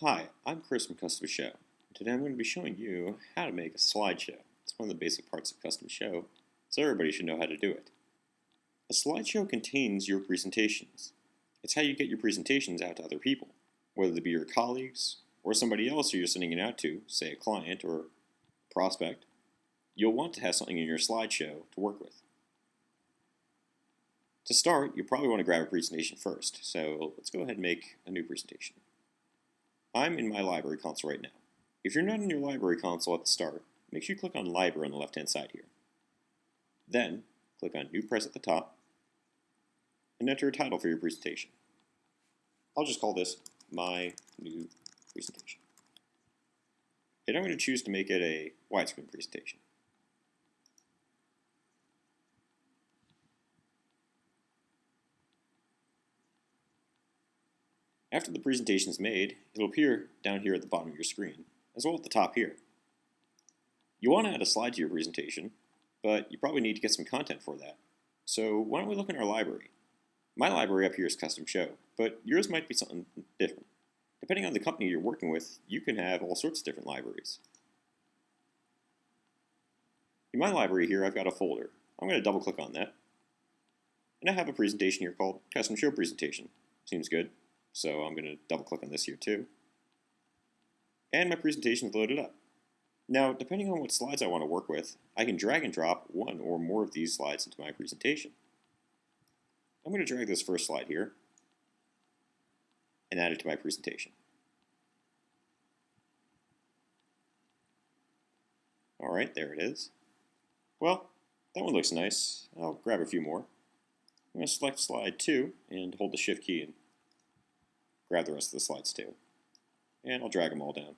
Hi, I'm Chris from CustomShow. Today I'm going to be showing you how to make a slideshow. It's one of the basic parts of CustomShow, so everybody should know how to do it. A slideshow contains your presentations. It's how you get your presentations out to other people, whether they be your colleagues or somebody else who you're sending it out to, say a client or a prospect. You'll want to have something in your slideshow to work with. To start, you probably want to grab a presentation first, so let's go ahead and make a new presentation. I'm in my library console right now. If you're not in your library console at the start, make sure you click on Library on the left-hand side here. Then, click on New Press at the top, and enter a title for your presentation. I'll just call this My New Presentation. And I'm going to choose to make it a widescreen presentation. After the presentation is made, it'll appear down here at the bottom of your screen, as well as at the top here. You want to add a slide to your presentation, but you probably need to get some content for that. So why don't we look in our library? My library up here is CustomShow, but yours might be something different. Depending on the company you're working with, you can have all sorts of different libraries. In my library here, I've got a folder. I'm going to double click on that. And I have a presentation here called CustomShow Presentation. Seems good. So I'm going to double click on this here too. And my presentation is loaded up. Now, depending on what slides I want to work with, I can drag and drop one or more of these slides into my presentation. I'm going to drag this first slide here and add it to my presentation. Alright, there it is. Well, that one looks nice. I'll grab a few more. I'm going to select slide 2 and hold the Shift key and grab the rest of the slides too. And I'll drag them all down.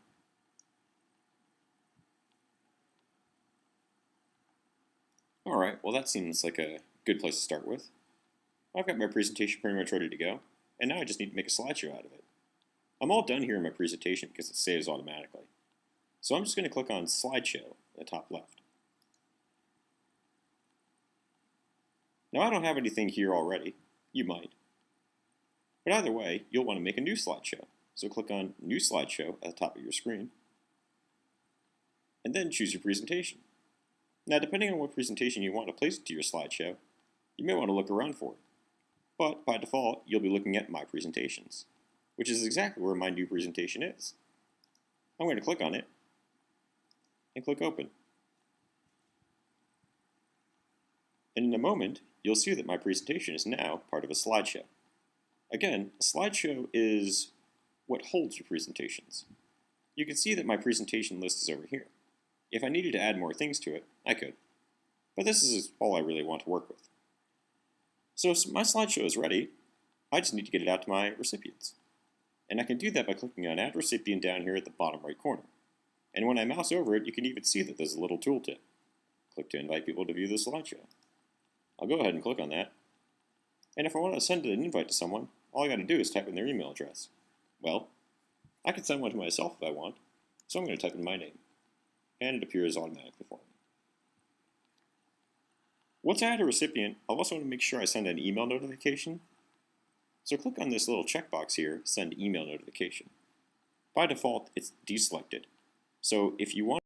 Alright, well that seems like a good place to start with. I've got my presentation pretty much ready to go, and now I just need to make a slideshow out of it. I'm all done here in my presentation because it saves automatically. So I'm just going to click on SlideShow at the top left. Now I don't have anything here already. You might. But either way, you'll want to make a new slideshow. So click on New Slideshow at the top of your screen, and then choose your presentation. Now, depending on what presentation you want to place into your slideshow, you may want to look around for it. But by default, you'll be looking at My Presentations, which is exactly where my new presentation is. I'm going to click on it and click Open. And in a moment, you'll see that my presentation is now part of a slideshow. Again, a slideshow is what holds your presentations. You can see that my presentation list is over here. If I needed to add more things to it, I could. But this is all I really want to work with. So if my slideshow is ready, I just need to get it out to my recipients. And I can do that by clicking on Add Recipient down here at the bottom right corner. And when I mouse over it, you can even see that there's a little tooltip. Click to invite people to view the slideshow. I'll go ahead and click on that. And if I want to send an invite to someone, all I got to do is type in their email address. Well, I can send one to myself if I want, so I'm going to type in my name, and it appears automatically for me. Once I add a recipient, I'll also want to make sure I send an email notification. So click on this little checkbox here, Send Email Notification. By default, it's deselected. So if you want